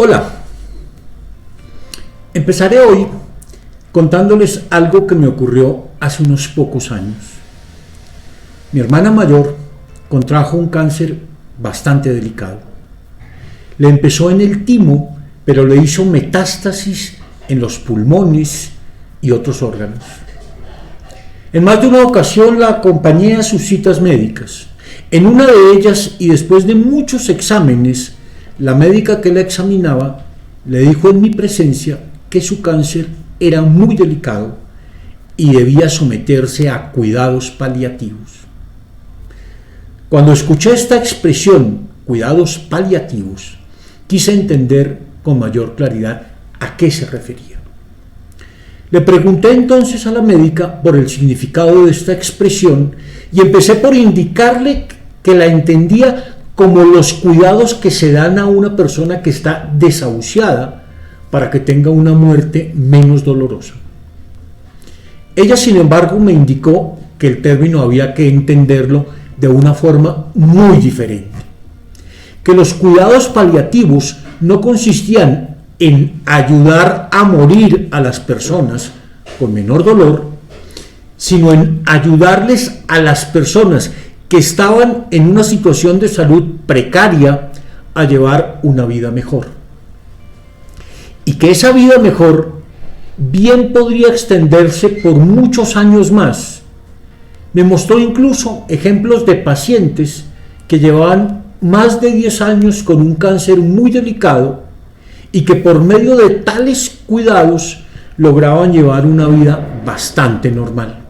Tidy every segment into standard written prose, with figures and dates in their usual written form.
Hola, empezaré hoy contándoles algo que me ocurrió hace unos pocos años. Mi hermana mayor contrajo un cáncer bastante delicado. Le empezó en el timo, pero le hizo metástasis en los pulmones y otros órganos. En más de una ocasión la acompañé a sus citas médicas. En una de ellas, y después de muchos exámenes, la médica que la examinaba le dijo en mi presencia que su cáncer era muy delicado y debía someterse a cuidados paliativos. Cuando escuché esta expresión, cuidados paliativos, quise entender con mayor claridad a qué se refería. Le pregunté entonces a la médica por el significado de esta expresión y empecé por indicarle que la entendía como los cuidados que se dan a una persona que está desahuciada para que tenga una muerte menos dolorosa. Ella, sin embargo, me indicó que el término había que entenderlo de una forma muy diferente, que los cuidados paliativos no consistían en ayudar a morir a las personas con menor dolor, sino en ayudarles a las personas que estaban en una situación de salud precaria a llevar una vida mejor. Y que esa vida mejor bien podría extenderse por muchos años más. Me mostró incluso ejemplos de pacientes que llevaban más de 10 años con un cáncer muy delicado y que por medio de tales cuidados lograban llevar una vida bastante normal.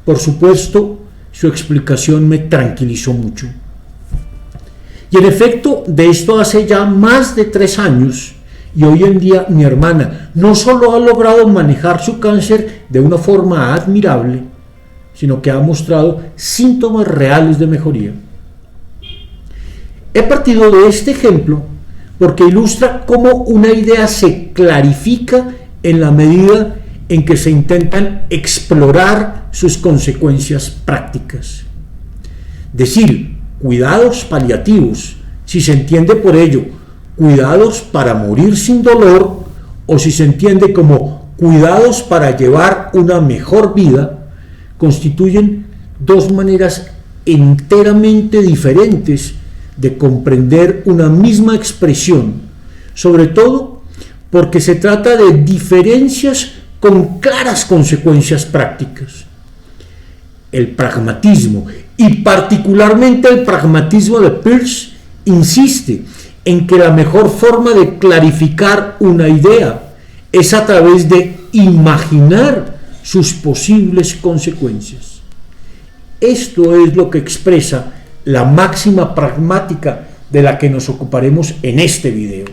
Por supuesto, su explicación me tranquilizó mucho. Y en efecto, de esto hace ya más de 3 años, y hoy en día mi hermana no solo ha logrado manejar su cáncer de una forma admirable, sino que ha mostrado síntomas reales de mejoría. He partido de este ejemplo porque ilustra cómo una idea se clarifica en la medida en que se intentan explorar sus consecuencias prácticas. Decir cuidados paliativos, si se entiende por ello cuidados para morir sin dolor, o si se entiende como cuidados para llevar una mejor vida, constituyen dos maneras enteramente diferentes de comprender una misma expresión, sobre todo porque se trata de diferencias con claras consecuencias prácticas. El pragmatismo, y particularmente el pragmatismo de Peirce, insiste en que la mejor forma de clarificar una idea es a través de imaginar sus posibles consecuencias. Esto es lo que expresa la máxima pragmática de la que nos ocuparemos en este video.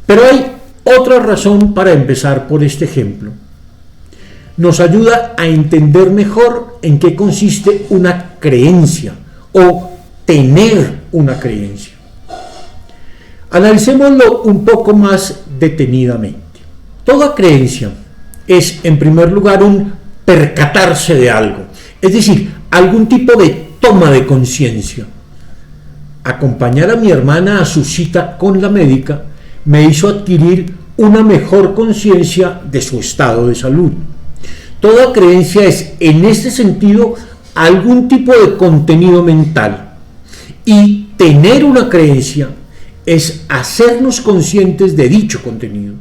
Pero hay otra razón para empezar por este ejemplo. Nos ayuda a entender mejor en qué consiste una creencia o tener una creencia. Analicémoslo un poco más detenidamente. Toda creencia es, en primer lugar, un percatarse de algo, es decir, algún tipo de toma de conciencia. Acompañar a mi hermana a su cita con la médica me hizo adquirir una mejor conciencia de su estado de salud. Toda creencia es, en este sentido, algún tipo de contenido mental. Y tener una creencia es hacernos conscientes de dicho contenido.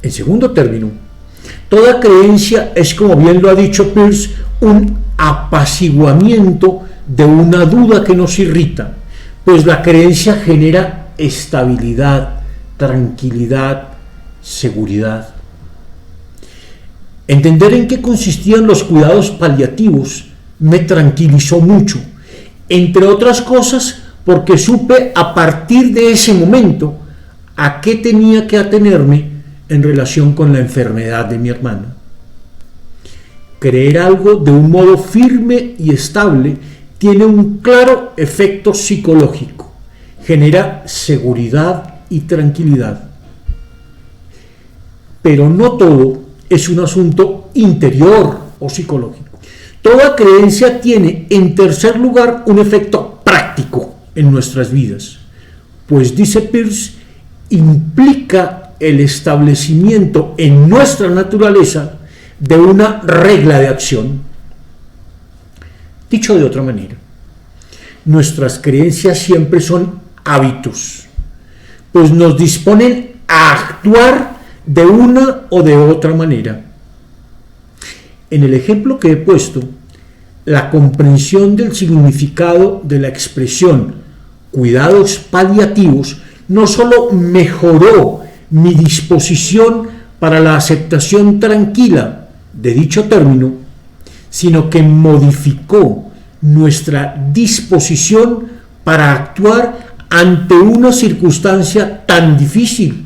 En segundo término, toda creencia es, como bien lo ha dicho Peirce, un apaciguamiento de una duda que nos irrita, pues la creencia genera estabilidad, tranquilidad, seguridad. Entender en qué consistían los cuidados paliativos me tranquilizó mucho, entre otras cosas porque supe a partir de ese momento a qué tenía que atenerme en relación con la enfermedad de mi hermana. Creer algo de un modo firme y estable tiene un claro efecto psicológico, genera seguridad y tranquilidad. Pero no todo es un asunto interior o psicológico. Toda creencia tiene, en tercer lugar, un efecto práctico en nuestras vidas, pues, dice Peirce, implica el establecimiento en nuestra naturaleza de una regla de acción. Dicho de otra manera, nuestras creencias siempre son hábitos, pues nos disponen a actuar de una o de otra manera. En el ejemplo que he puesto, la comprensión del significado de la expresión cuidados paliativos no solo mejoró mi disposición para la aceptación tranquila de dicho término, sino que modificó nuestra disposición para actuar ante una circunstancia tan difícil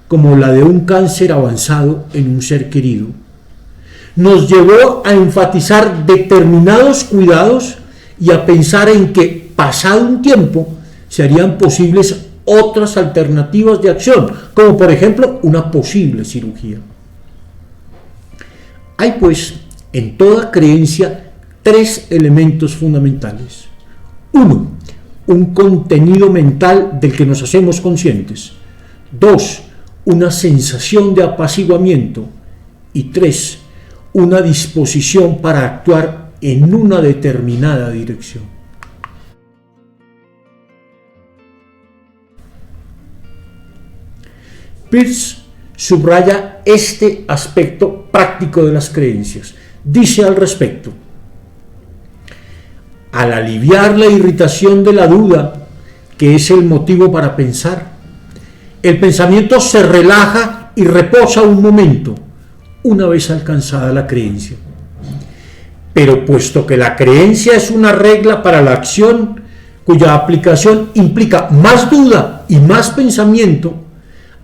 como la de un cáncer avanzado en un ser querido. Nos llevó a enfatizar determinados cuidados y a pensar en que, pasado un tiempo, serían posibles otras alternativas de acción, como por ejemplo una posible cirugía. Hay pues en toda creencia tres elementos fundamentales. Uno, un contenido mental del que nos hacemos conscientes. Dos, una sensación de apaciguamiento. Y tres, una disposición para actuar en una determinada dirección. Peirce subraya este aspecto práctico de las creencias. Dice al respecto: al aliviar la irritación de la duda, que es el motivo para pensar, el pensamiento se relaja y reposa un momento, una vez alcanzada la creencia. Pero puesto que la creencia es una regla para la acción, cuya aplicación implica más duda y más pensamiento,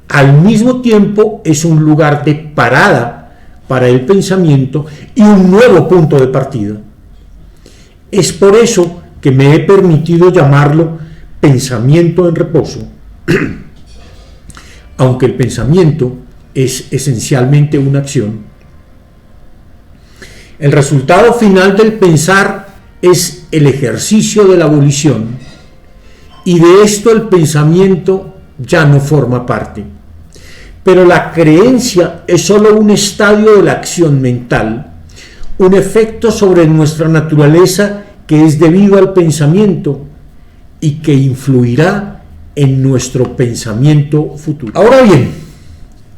al mismo tiempo es un lugar de parada para el pensamiento y un nuevo punto de partida. Es por eso que me he permitido llamarlo pensamiento en reposo, aunque el pensamiento es esencialmente una acción. El resultado final del pensar es el ejercicio de la volición, y de esto el pensamiento ya no forma parte. Pero la creencia es solo un estadio de la acción mental, un efecto sobre nuestra naturaleza que es debido al pensamiento y que influirá en nuestro pensamiento futuro. Ahora bien,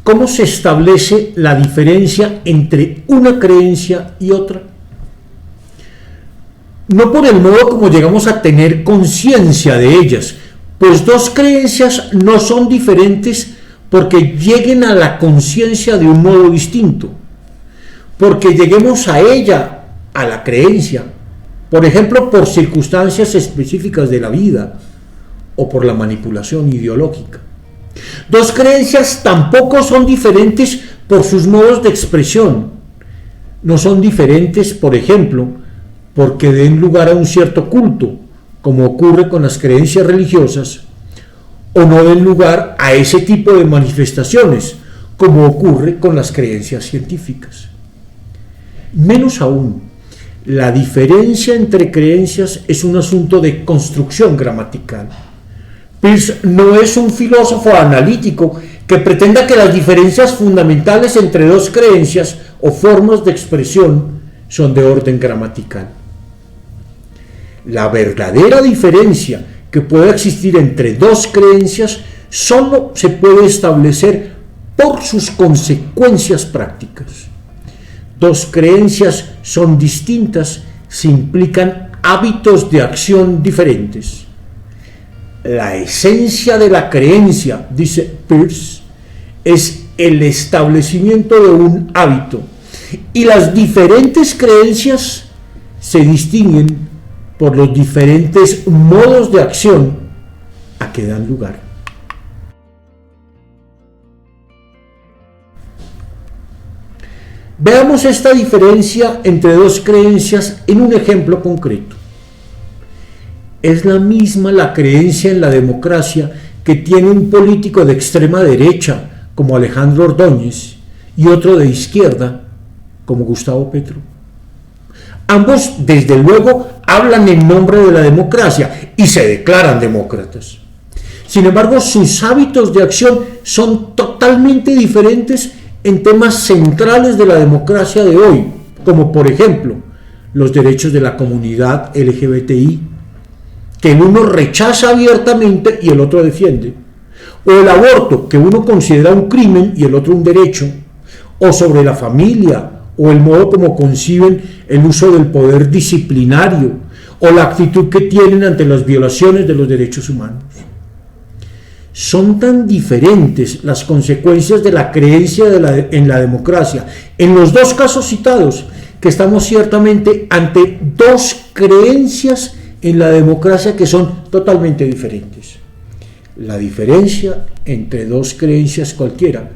¿cómo se establece la diferencia entre una creencia y otra? No por el modo como llegamos a tener conciencia de ellas, pues dos creencias no son diferentes porque lleguen a la conciencia de un modo distinto, porque lleguemos a ella, a la creencia, por ejemplo, por circunstancias específicas de la vida o por la manipulación ideológica. Dos creencias tampoco son diferentes por sus modos de expresión. No son diferentes, por ejemplo, porque den lugar a un cierto culto, como ocurre con las creencias religiosas, o no den lugar a ese tipo de manifestaciones, como ocurre con las creencias científicas. Menos aún, la diferencia entre creencias es un asunto de construcción gramatical. Peirce no es un filósofo analítico que pretenda que las diferencias fundamentales entre dos creencias o formas de expresión son de orden gramatical. La verdadera diferencia que pueda existir entre dos creencias solo se puede establecer por sus consecuencias prácticas. Dos creencias son distintas si implican hábitos de acción diferentes. La esencia de la creencia, dice Peirce, es el establecimiento de un hábito, y las diferentes creencias se distinguen por los diferentes modos de acción a que dan lugar. Veamos esta diferencia entre dos creencias en un ejemplo concreto. Es la misma la creencia en la democracia que tiene un político de extrema derecha como Alejandro Ordóñez y otro de izquierda como Gustavo Petro. Ambos, desde luego, hablan en nombre de la democracia y se declaran demócratas. Sin embargo, sus hábitos de acción son totalmente diferentes en temas centrales de la democracia de hoy, como por ejemplo los derechos de la comunidad LGBTI, que el uno rechaza abiertamente y el otro defiende, o el aborto, que uno considera un crimen y el otro un derecho, o sobre la familia, o el modo como conciben el uso del poder disciplinario, o la actitud que tienen ante las violaciones de los derechos humanos. Son tan diferentes las consecuencias de la creencia en la democracia, en los dos casos citados, que estamos ciertamente ante dos creencias en la democracia que son totalmente diferentes. La diferencia entre dos creencias cualquiera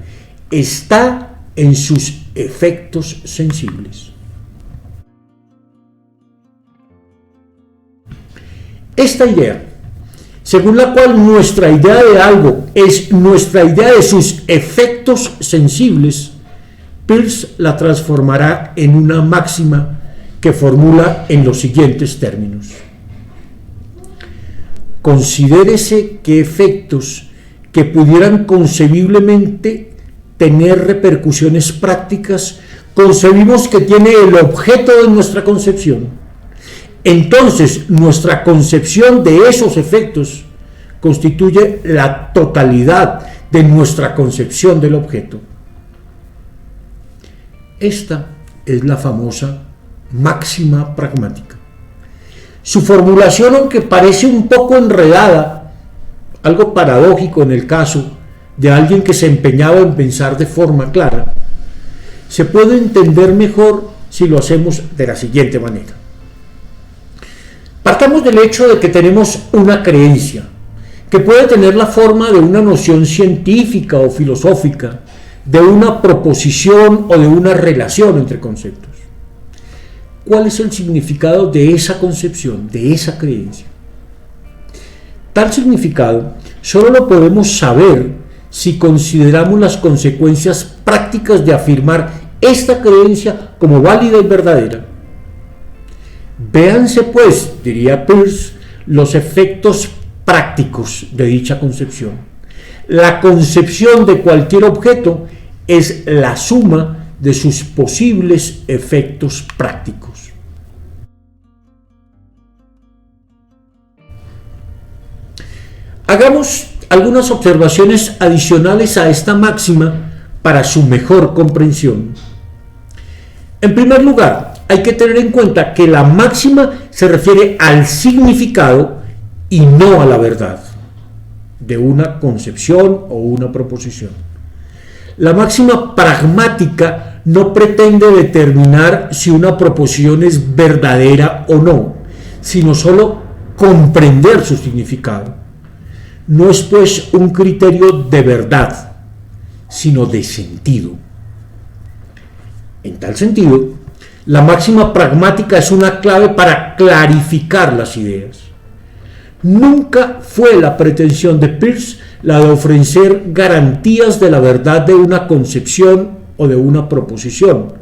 está en sus efectos sensibles. Esta idea, según la cual nuestra idea de algo es nuestra idea de sus efectos sensibles, Peirce la transformará en una máxima que formula en los siguientes términos. Considérese que efectos que pudieran concebiblemente tener repercusiones prácticas, concebimos que tiene el objeto de nuestra concepción. Entonces, nuestra concepción de esos efectos constituye la totalidad de nuestra concepción del objeto. Esta es la famosa máxima pragmática. Su formulación, aunque parece un poco enredada, algo paradójico en el caso de alguien que se empeñaba en pensar de forma clara, se puede entender mejor si lo hacemos de la siguiente manera. Partamos del hecho de que tenemos una creencia, que puede tener la forma de una noción científica o filosófica, de una proposición o de una relación entre conceptos. ¿Cuál es el significado de esa concepción, de esa creencia? Tal significado solo lo podemos saber si consideramos las consecuencias prácticas de afirmar esta creencia como válida y verdadera. Véanse, pues, diría Peirce, los efectos prácticos de dicha concepción. La concepción de cualquier objeto es la suma de sus posibles efectos prácticos. Hagamos algunas observaciones adicionales a esta máxima para su mejor comprensión. En primer lugar, hay que tener en cuenta que la máxima se refiere al significado y no a la verdad de una concepción o una proposición. La máxima pragmática no pretende determinar si una proposición es verdadera o no, sino solo comprender su significado. No es pues un criterio de verdad, sino de sentido. En tal sentido, la máxima pragmática es una clave para clarificar las ideas. Nunca fue la pretensión de Peirce la de ofrecer garantías de la verdad de una concepción o de una proposición,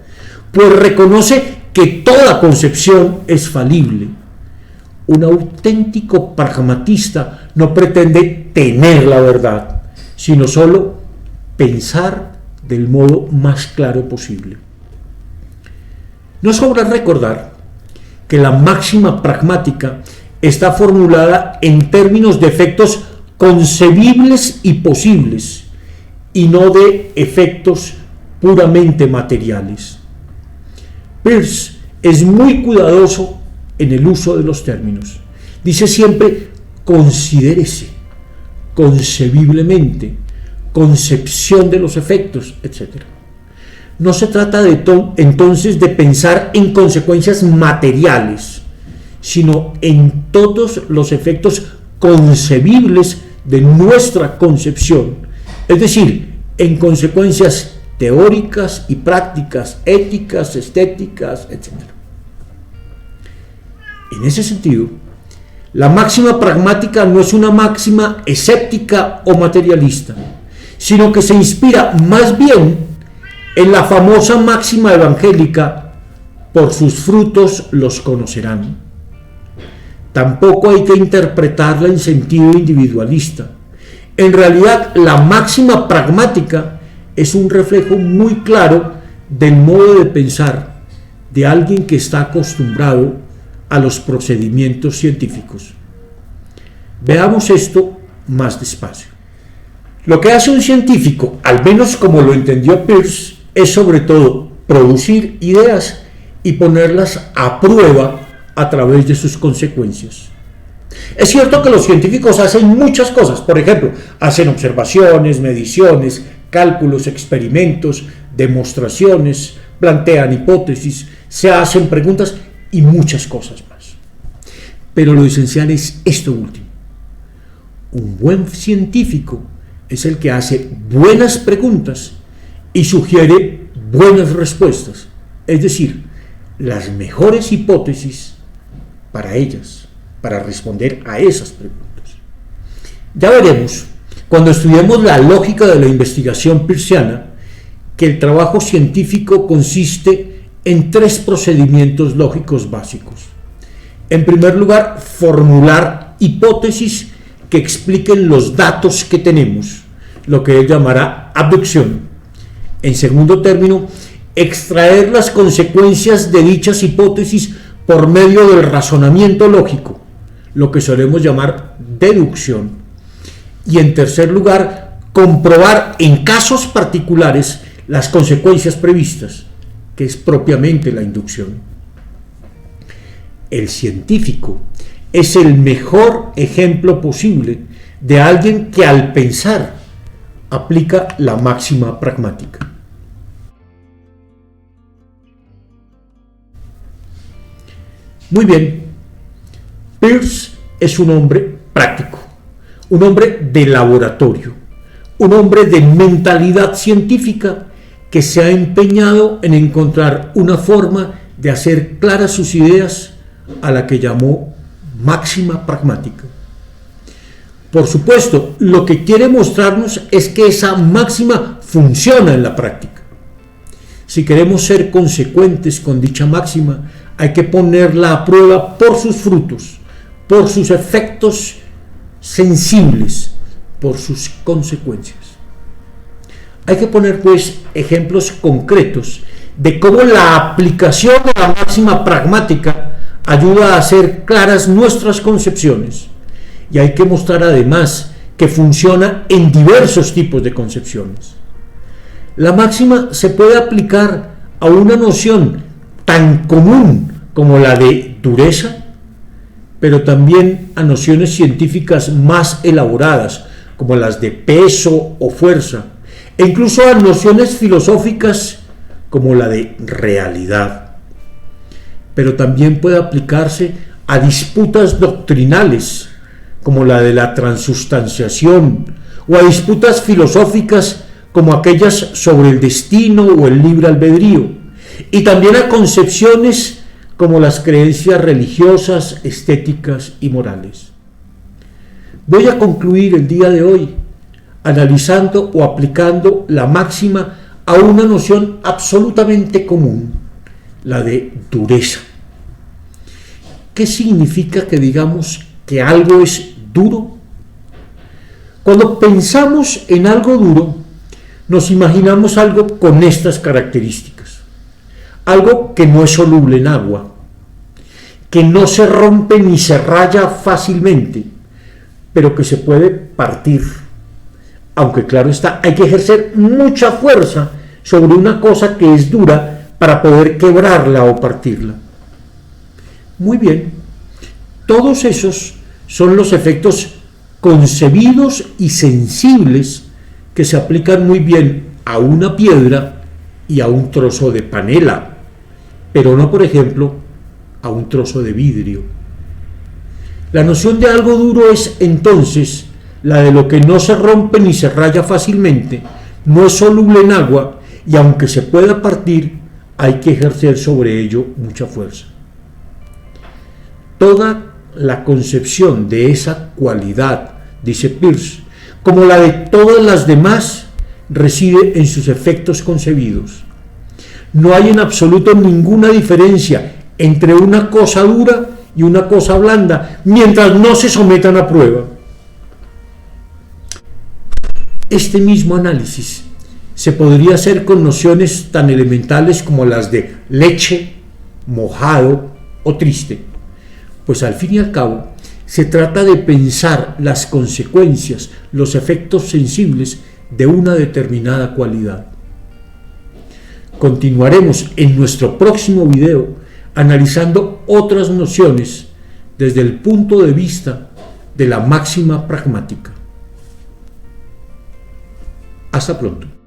pues reconoce que toda concepción es falible. Un auténtico pragmatista no pretende tener la verdad, sino solo pensar del modo más claro posible. No sobra recordar que la máxima pragmática está formulada en términos de efectos concebibles y posibles, y no de efectos puramente materiales. Peirce es muy cuidadoso en el uso de los términos. Dice siempre considérese, concebiblemente, concepción de los efectos, etc. No se trata entonces de pensar en consecuencias materiales, sino en todos los efectos concebibles de nuestra concepción, es decir, en consecuencias teóricas y prácticas, éticas, estéticas, etc. En ese sentido, la máxima pragmática no es una máxima escéptica o materialista, sino que se inspira más bien en la famosa máxima evangélica: por sus frutos los conocerán. Tampoco hay que interpretarla en sentido individualista. En realidad, la máxima pragmática es un reflejo muy claro del modo de pensar de alguien que está acostumbrado a los procedimientos científicos. Veamos esto más despacio. Lo que hace un científico, al menos como lo entendió Peirce, es sobre todo producir ideas y ponerlas a prueba a través de sus consecuencias. Es cierto que los científicos hacen muchas cosas, por ejemplo, hacen observaciones, mediciones, cálculos, experimentos, demostraciones, plantean hipótesis, se hacen preguntas y muchas cosas más. Pero lo esencial es esto último. Un buen científico es el que hace buenas preguntas y sugiere buenas respuestas, es decir, las mejores hipótesis para ellas, para responder a esas preguntas. Ya veremos, cuando estudiemos la lógica de la investigación peirciana, que el trabajo científico consiste en 3 procedimientos lógicos básicos. En primer lugar, formular hipótesis que expliquen los datos que tenemos, lo que él llamará abducción. En segundo término, extraer las consecuencias de dichas hipótesis por medio del razonamiento lógico, lo que solemos llamar deducción. Y en tercer lugar, comprobar en casos particulares las consecuencias previstas, que es propiamente la inducción. El científico es el mejor ejemplo posible de alguien que al pensar aplica la máxima pragmática. Muy bien, Peirce es un hombre práctico, un hombre de laboratorio, un hombre de mentalidad científica que se ha empeñado en encontrar una forma de hacer claras sus ideas a la que llamó máxima pragmática. Por supuesto, lo que quiere mostrarnos es que esa máxima funciona en la práctica. Si queremos ser consecuentes con dicha máxima, hay que ponerla a prueba por sus frutos, por sus efectos sensibles, por sus consecuencias. Hay que poner pues ejemplos concretos de cómo la aplicación de la máxima pragmática ayuda a hacer claras nuestras concepciones, y hay que mostrar además que funciona en diversos tipos de concepciones. La máxima se puede aplicar a una noción tan común como la de dureza, pero también a nociones científicas más elaboradas como las de peso o fuerza, e incluso a nociones filosóficas como la de realidad. Pero también puede aplicarse a disputas doctrinales como la de la transustanciación, o a disputas filosóficas como aquellas sobre el destino o el libre albedrío, y también a concepciones como las creencias religiosas, estéticas y morales. Voy a concluir el día de hoy analizando o aplicando la máxima a una noción absolutamente común, la de dureza. ¿Qué significa que digamos que algo es duro? Cuando pensamos en algo duro, nos imaginamos algo con estas características: algo que no es soluble en agua, que no se rompe ni se raya fácilmente, pero que se puede partir. Aunque claro está, hay que ejercer mucha fuerza sobre una cosa que es dura para poder quebrarla o partirla. Muy bien, todos esos son los efectos concebidos y sensibles que se aplican muy bien a una piedra y a un trozo de panela, pero no, por ejemplo, a un trozo de vidrio. La noción de algo duro es entonces la de lo que no se rompe ni se raya fácilmente, no es soluble en agua, y aunque se pueda partir, hay que ejercer sobre ello mucha fuerza. Toda la concepción de esa cualidad, dice Peirce, como la de todas las demás, reside en sus efectos concebidos. No hay en absoluto ninguna diferencia entre una cosa dura y una cosa blanda, mientras no se sometan a prueba. Este mismo análisis se podría hacer con nociones tan elementales como las de leche, mojado o triste, pues al fin y al cabo se trata de pensar las consecuencias, los efectos sensibles de una determinada cualidad. Continuaremos en nuestro próximo video analizando otras nociones desde el punto de vista de la máxima pragmática. Hasta pronto.